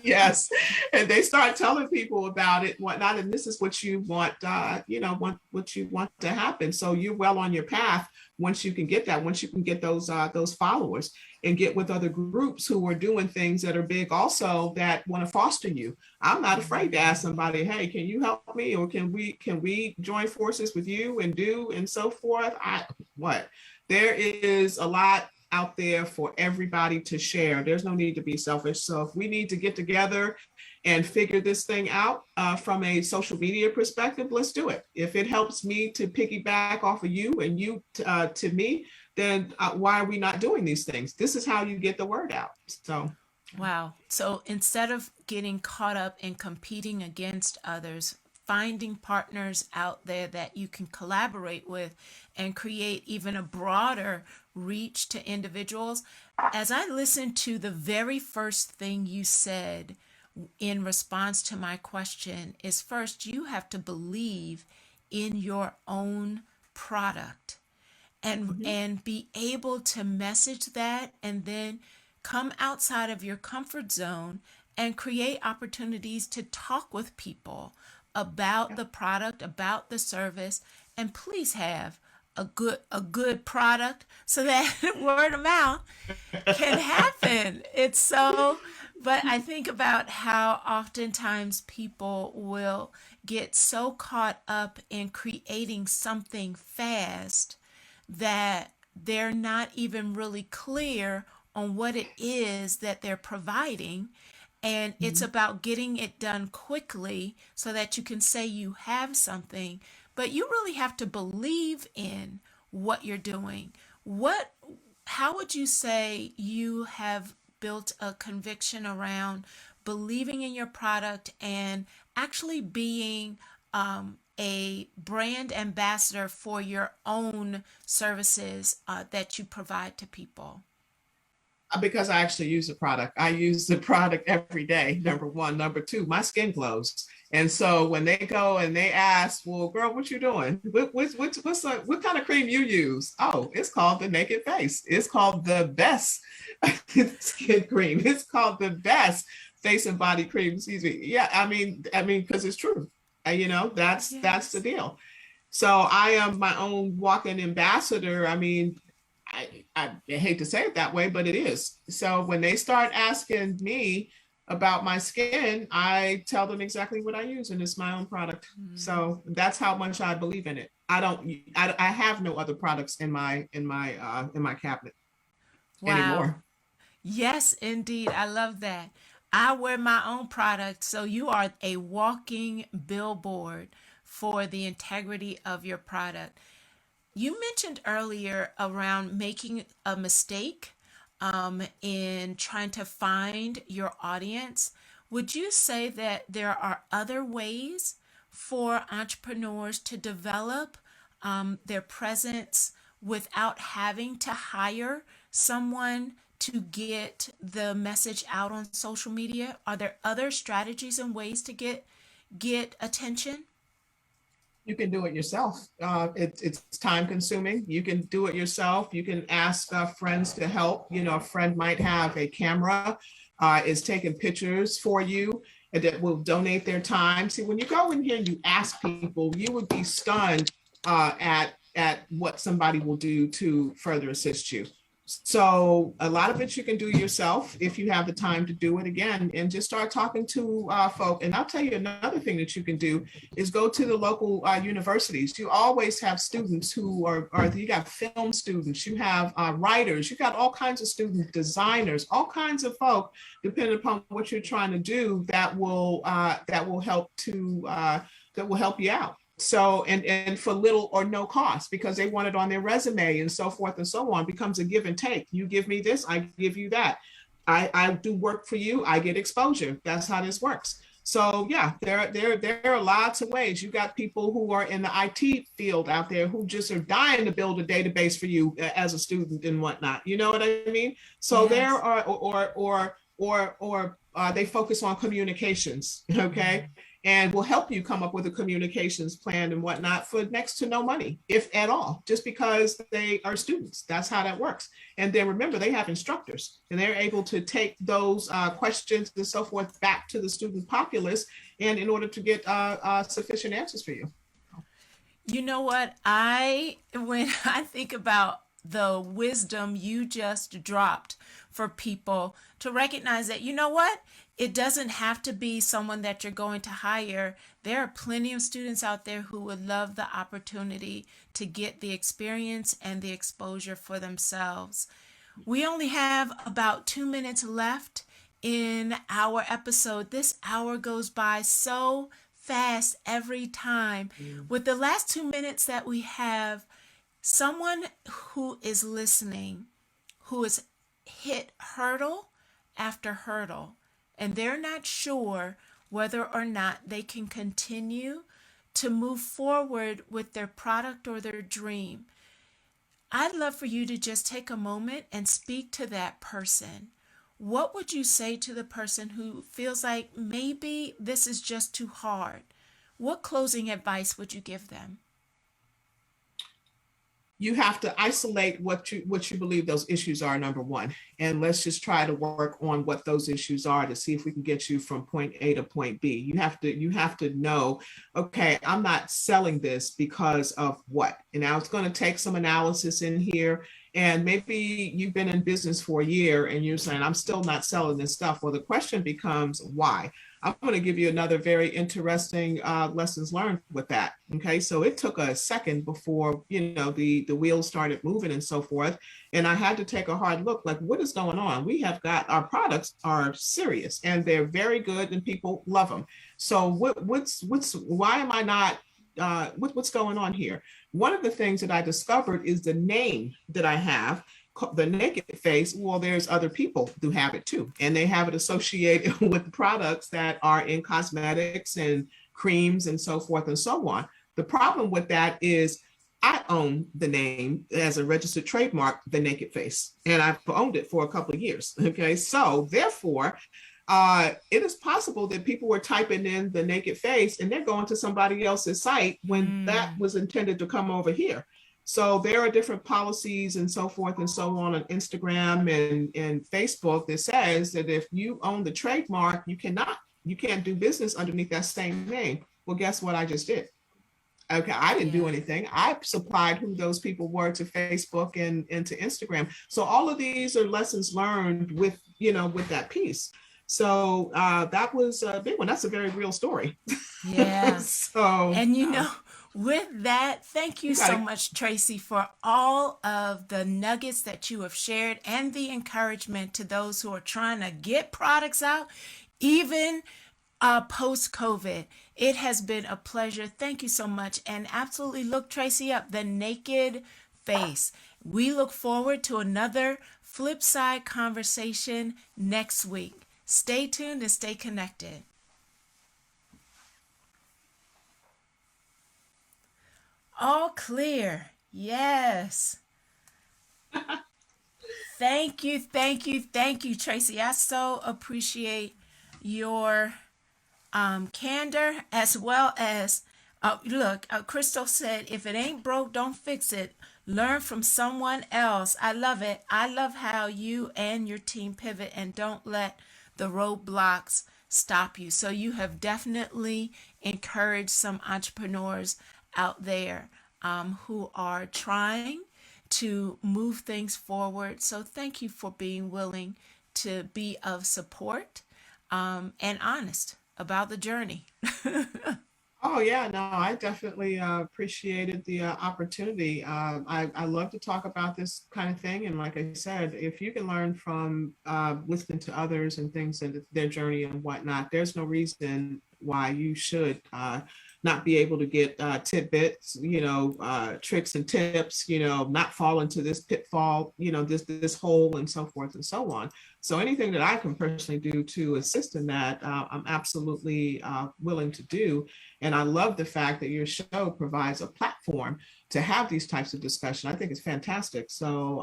Yes. And they start telling people about it and whatnot. And this is what you want, what you want to happen. So you're well on your path once you can get that, once you can get those followers and get with other groups who are doing things that are big also that want to foster you. I'm not afraid to ask somebody, hey, can you help me? Or can we join forces with you and do and so forth? There is a lot out there for everybody to share. There's no need to be selfish. So if we need to get together and figure this thing out from a social media perspective, let's do it. If it helps me to piggyback off of you and you to me, then why are we not doing these things? This is how you get the word out. So. Wow. So instead of getting caught up in competing against others, finding partners out there that you can collaborate with and create even a broader reach to individuals. As I listened to the very first thing you said in response to my question is, first, you have to believe in your own product and be able to message that, and then come outside of your comfort zone and create opportunities to talk with people about the product, about the service, and please have a good product so that word of mouth can happen. It's so, but I think about how oftentimes people will get so caught up in creating something fast that they're not even really clear on what it is that they're providing. And it's about getting it done quickly so that you can say you have something, but you really have to believe in what you're doing. How would you say you have built a conviction around believing in your product and actually being a brand ambassador for your own services that you provide to people? Because I actually use the product. I use the product every day, number one. Number two, my skin glows. And so when they go and they ask, well, girl, what you doing? What kind of cream you use? Oh, it's called the Naked Face. It's called the best skin cream. It's called the best face and body cream. Excuse me. Yeah, because it's true. That's the deal. So I am my own walk-in ambassador. I hate to say it that way, but it is. So when they start asking me about my skin, I tell them exactly what I use, and it's my own product. Mm-hmm. So that's how much I believe in it. I have no other products in my cabinet anymore. Yes, indeed. I love that. I wear my own product, so you are a walking billboard for the integrity of your product. You mentioned earlier around making a mistake in trying to find your audience. Would you say that there are other ways for entrepreneurs to develop their presence without having to hire someone to get the message out on social media? Are there other strategies and ways to get attention? You can do it yourself. It's time consuming. You can do it yourself. You can ask friends to help. A friend might have a camera, is taking pictures for you, and that will donate their time. See, when you go in here and you ask people, you would be stunned at what somebody will do to further assist you. So a lot of it you can do yourself if you have the time to do it, again, and just start talking to folk. And I'll tell you another thing that you can do is go to the local universities. You always have students who are you got film students, you have writers, you got all kinds of student designers, all kinds of folk, depending upon what you're trying to do, that will help you out. So, and for little or no cost, because they want it on their resume and so forth and so on, becomes a give and take. You give me this, I give you that. I do work for you, I get exposure. That's how this works. So yeah, there are lots of ways. You got people who are in the IT field out there who just are dying to build a database for you as a student and whatnot. You know what I mean? So yes. There are, or they focus on communications, okay? And will help you come up with a communications plan and whatnot for next to no money, if at all, just because they are students. That's how that works. And then remember, they have instructors, and they're able to take those questions and so forth back to the student populace, and in order to get sufficient answers for you. You know what? When I think about the wisdom you just dropped for people to recognize that, you know what? It doesn't have to be someone that you're going to hire. There are plenty of students out there who would love the opportunity to get the experience and the exposure for themselves. We only have about 2 minutes left in our episode. This hour goes by so fast every time. With the last 2 minutes that we have, someone who is listening, who has hit hurdle after hurdle, and they're not sure whether or not they can continue to move forward with their product or their dream. I'd love for you to just take a moment and speak to that person. What would you say to the person who feels like maybe this is just too hard? What closing advice would you give them? You have to isolate what you believe those issues are, number one. And let's just try to work on what those issues are to see if we can get you from point A to point B. You have to know, okay, I'm not selling this because of what? And now it's going to take some analysis in here. And maybe you've been in business for a year and you're saying, I'm still not selling this stuff. Well, the question becomes why? I'm going to give you another very interesting lessons learned with that. Okay, so it took a second before the wheels started moving and so forth, and I had to take a hard look. Like, what is going on? We have got our products are serious and they're very good and people love them. So why am I not? What's going on here? One of the things that I discovered is the name that I have, the Naked Face. Well, there's other people who have it too, and they have it associated with products that are in cosmetics and creams and so forth and so on. The problem with that is I own the name as a registered trademark, The Naked Face, and I've owned it for a couple of years. Okay, so therefore, it is possible that people were typing in The Naked Face and they're going to somebody else's site when that was intended to come over here. So there are different policies and so forth and so on Instagram and Facebook that says that if you own the trademark, you can't do business underneath that same name. Well, guess what I just did? Okay, I didn't do anything. I supplied who those people were to Facebook and to Instagram. So all of these are lessons learned with that piece. So that was a big one. That's a very real story. Yeah. So, and with that, thank you so much, Tracy, for all of the nuggets that you have shared and the encouragement to those who are trying to get products out, even post-COVID. It has been a pleasure. Thank you so much. And absolutely look Tracy up, The Naked Face. We look forward to another flip side conversation next week. Stay tuned and stay connected. All clear. Yes. Thank you, Tracy. I so appreciate your candor, as well as Crystal said, if it ain't broke, don't fix it. Learn from someone else. I love it. I love how you and your team pivot and don't let the roadblocks stop you. So you have definitely encouraged some entrepreneurs out there who are trying to move things forward. So thank you for being willing to be of support and honest about the journey. Oh yeah, no, I definitely appreciated the opportunity. I love to talk about this kind of thing, and like I said, if you can learn from listening to others and things and their journey and whatnot, there's no reason why you should not be able to get tidbits, tricks and tips, not fall into this pitfall, this hole and so forth and so on. So anything that I can personally do to assist in that, I'm absolutely willing to do. And I love the fact that your show provides a platform to have these types of discussion. I think it's fantastic. So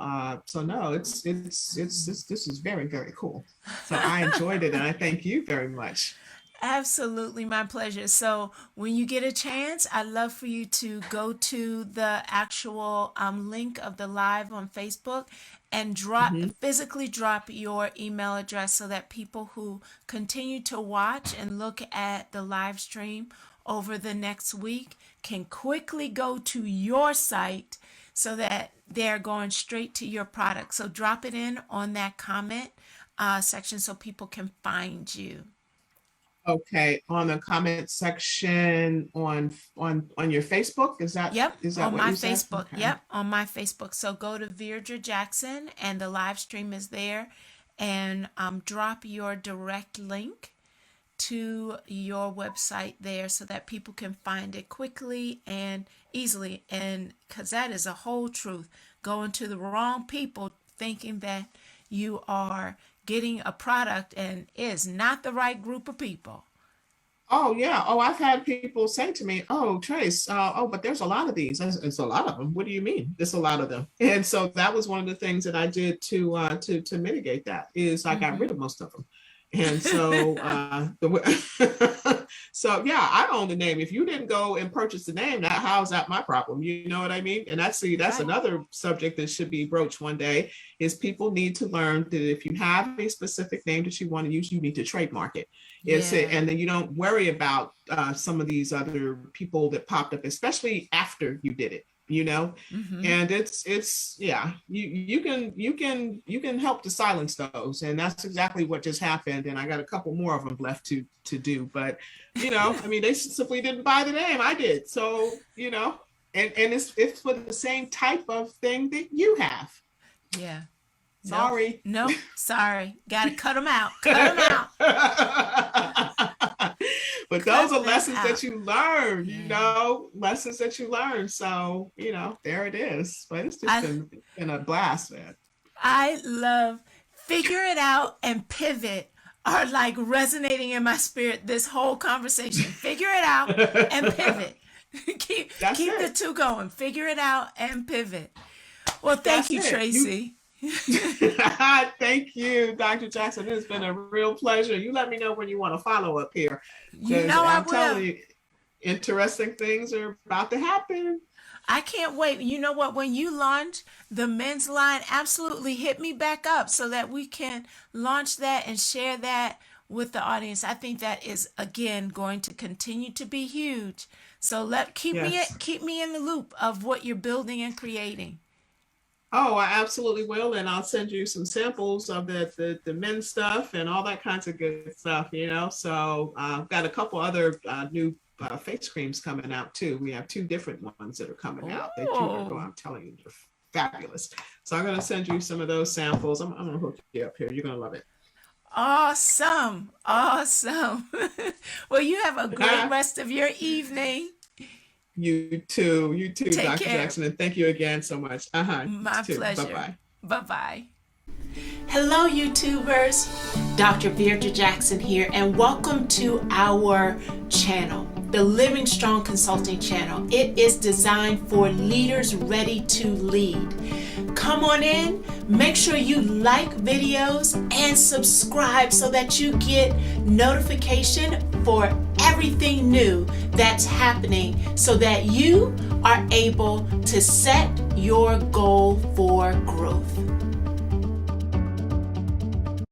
no, this is very, very cool. So I enjoyed it, and I thank you very much. Absolutely, my pleasure. So when you get a chance, I'd love for you to go to the actual link of the live on Facebook and physically drop your email address so that people who continue to watch and look at the live stream over the next week can quickly go to your site so that they're going straight to your product. So drop it in on that comment section so people can find you. Okay, on the comment section on your Facebook, is that? Yep, Is that on what my you said? Facebook. Okay. Yep, on my Facebook. So go to Veirdre Jackson and the live stream is there, and drop your direct link to your website there so that people can find it quickly and easily. And because that is a whole truth, going to the wrong people thinking that you are getting a product and is not the right group of people. Oh yeah. Oh, I've had people say to me, "Oh, Trace, but there's a lot of these." It's a lot of them. What do you mean? It's a lot of them. And so that was one of the things that I did to mitigate that is I got rid of most of them. And so, so yeah, I own the name. If you didn't go and purchase the name, how's that my problem? You know what I mean? And that's Right. another subject that should be broached one day is people need to learn that if you have a specific name that you want to use, you need to trademark it. And then you don't worry about some of these other people that popped up, especially after you did it. And it's yeah, you can help to silence those, and that's exactly what just happened. And I got a couple more of them left to do, but I mean, they simply didn't buy the name. I did, so and it's for the same type of thing that you have. Yeah. Sorry. No, sorry. Got to cut them out. Cut them out. But those are lessons that you learn, lessons that you learn. So, there it is. But it's just been a blast, man. I love figure it out and pivot are like resonating in my spirit this whole conversation. Figure it out and pivot. keep That's keep the it. two going. Figure it out and pivot. Well, thank That's you, it. Tracy. Thank you, Dr. Jackson. It's been a real pleasure. You let me know when you want to follow up here, You because know I I'm will. telling you, interesting things are about to happen. I can't wait. You know what? When you launch the men's line, absolutely hit me back up so that we can launch that and share that with the audience. I think that is again going to continue to be huge. So let Yes. keep me in the loop of what you're building and creating. Oh, I absolutely will. And I'll send you some samples of the men's stuff and all that kinds of good stuff, you know. So I've got a couple other new face creams coming out too. We have two different ones that are coming out that you are going, Oh, I'm telling you, they're fabulous. So I'm going to send you some of those samples. I'm going to hook you up here. You're going to love it. awesome. Awesome. Well, you have a great rest of your evening. You too, Take Dr. care. Jackson. And thank you again so much. You My too. Bye pleasure. bye. Bye bye. Hello, YouTubers. Dr. Veirdre Jackson here, and welcome to our channel, the Living Strong Consulting channel. It is designed for leaders ready to lead. Come on in, make sure you like videos and subscribe so that you get notification for everything new that's happening so that you are able to set your goal for growth.